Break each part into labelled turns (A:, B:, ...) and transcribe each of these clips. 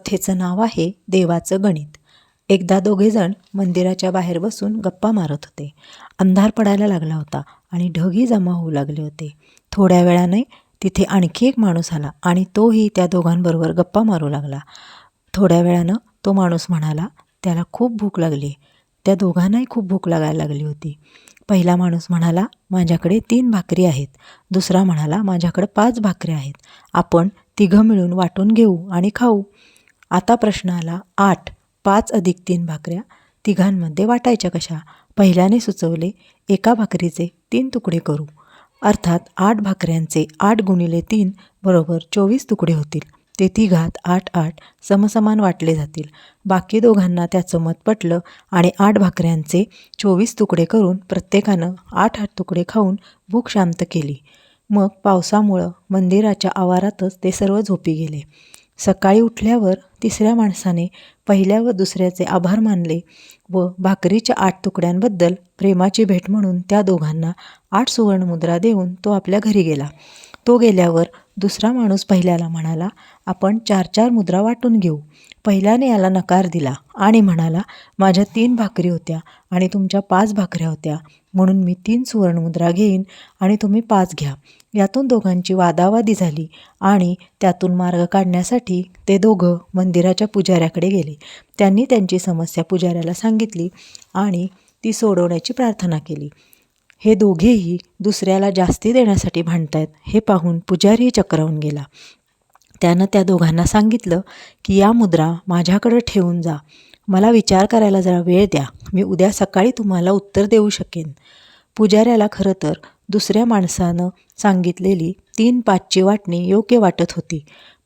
A: कथेचं नाव आहे देवाचं गणित. एकदा दोघेजण मंदिराच्या बाहेर बसून गप्पा मारत होते. अंधार पडायला लागला होता आणि ढगही जमा होऊ लागले होते. थोड्या वेळाने तिथे आणखी एक माणूस आला आणि तोही त्या दोघांबरोबर गप्पा मारू लागला. थोड्या वेळानं तो माणूस म्हणाला, त्याला खूप भूक लागली. त्या दोघांनाही खूप भूक लागायला लागली होती. पहिला माणूस म्हणाला, माझ्याकडे 3 भाकरी आहेत. दुसरा म्हणाला, माझ्याकडे 5 भाकरी आहेत. आपण तिघं मिळून वाटून घेऊ आणि खाऊ. आता प्रश्न आला, 8 5 अधिक 3 भाकऱ्या तिघांमध्ये वाटायच्या कशा? पहिल्याने सुचवले, एका भाकरीचे 3 तुकडे करू. अर्थात 8 भाकऱ्यांचे 8 गुणिले 3 बरोबर 24 तुकडे होतील. ते तिघात 8 8 समसमान वाटले जातील. बाकी दोघांना त्याचं मत पटलं आणि 8 भाकऱ्यांचे 24 तुकडे करून प्रत्येकानं 8 8 तुकडे खाऊन भूक शांत केली. मग पावसामुळं मंदिराच्या आवारातच ते सर्व झोपी गेले. सकाळी उठल्यावर तिसऱ्या माणसाने पहिल्या व दुसऱ्याचे आभार मानले व भाकरीच्या 8 तुकड्यांबद्दल प्रेमाची भेट म्हणून त्या दोघांना 8 सुवर्णमुद्रा देऊन तो आपल्या घरी गेला. तो गेल्यावर दुसरा माणूस पहिल्याला म्हणाला, आपण 4 4 मुद्रा वाटून घेऊ. पहिल्याने याला नकार दिला आणि म्हणाला, माझ्या 3 भाकरी होत्या आणि तुमच्या 5 भाकऱ्या होत्या, म्हणून मी 3 सुवर्णमुद्रा घेईन आणि तुम्ही 5 घ्या. यातून दोघांची वादावादी झाली आणि त्यातून मार्ग काढण्यासाठी ते दोघं मंदिराच्या पुजाऱ्याकडे गेले. त्यांनी त्यांची समस्या पुजाऱ्याला सांगितली आणि ती सोडवण्याची प्रार्थना केली. हे दोघेही दुसऱ्याला जास्ती देण्यासाठी भांडतायत हे पाहून पुजारीही चक्रावून गेला. त्यानं त्या दोघांना सांगितलं की या मुद्रा माझ्याकडे ठेवून जा. मला विचार करायला जरा वेळ द्या. मी उद्या सकाळी तुम्हाला उत्तर देऊ शकेन. पुजाऱ्याला खरं तर दुसऱ्या माणसानं सांगितलेली 3 5ची वाटणी योग्य वाटत होती,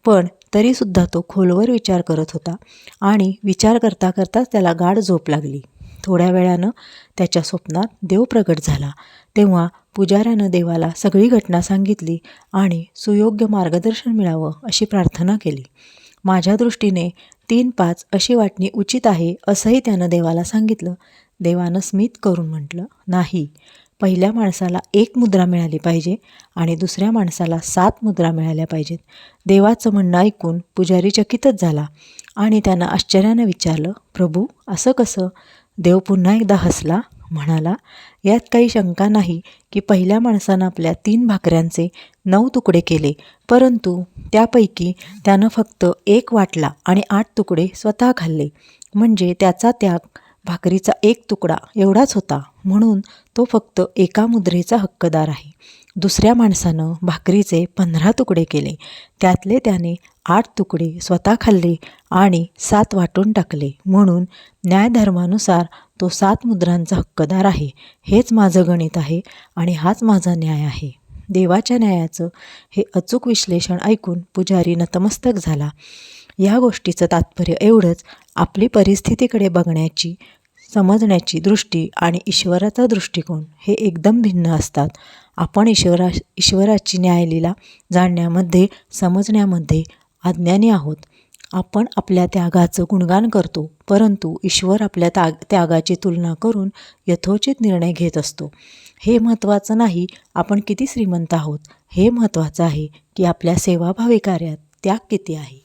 A: पण तरीसुद्धा तो खोलवर विचार करत होता आणि विचार करता करताच त्याला गाढ झोप लागली. थोड्या वेळानं त्याच्या स्वप्नात देव प्रगट झाला. तेव्हा पुजाऱ्यानं देवाला सगळी घटना सांगितली आणि सुयोग्य मार्गदर्शन मिळावं अशी प्रार्थना केली. माझ्या दृष्टीने 3 5 अशी वाटणी उचित आहे असंही त्यानं देवाला सांगितलं. देवानं स्मित करून म्हटलं, नाही, पहिल्या माणसाला 1 मुद्रा मिळाली पाहिजे आणि दुसऱ्या माणसाला 7 मुद्रा मिळाल्या पाहिजेत. देवाचं म्हणणं ऐकून पुजारी चकितच झाला आणि त्यानं आश्चर्यानं विचारलं, प्रभू असं कसं? देव पुन्हा एकदा हसला, म्हणाला, यात काही शंका नाही की पहिल्या माणसानं आपल्या 3 भाकऱ्यांचे 9 तुकडे केले, परंतु त्यापैकी त्यानं फक्त 1 वाटला आणि 8 तुकडे स्वतः खाल्ले. म्हणजे त्याचा त्याग भाकरीचा 1 तुकडा एवढाच होता, म्हणून तो फक्त एका मुद्रेचा हक्कदार आहे. दुसऱ्या माणसानं भाकरीचे 15 तुकडे केले. त्यातले त्याने 8 तुकडे स्वतः खाल्ले आणि 7 वाटून टाकले, म्हणून न्यायधर्मानुसार तो 7 मुद्रांचा हक्कदार आहे. हेच माझं गणित आहे आणि हाच माझा न्याय आहे. देवाच्या न्यायाचं हे अचूक विश्लेषण ऐकून पुजारी नतमस्तक झाला. या गोष्टीचं तात्पर्य एवढंच, आपली परिस्थितीकडे बघण्याची समजण्याची दृष्टी आणि ईश्वराचा दृष्टिकोन हे एकदम भिन्न असतात. आपण ईश्वराची न्यायलीला जाणण्यामध्ये समजण्यामध्ये अज्ञानी आहोत. आपण आपल्या त्यागाचं गुणगान करतो, परंतु ईश्वर आपल्या त्यागाची तुलना करून यथोचित निर्णय घेत असतो. हे महत्त्वाचं नाही आपण किती श्रीमंत आहोत, हे महत्त्वाचं आहे की आपल्या सेवाभावी कार्यात त्याग किती आहे.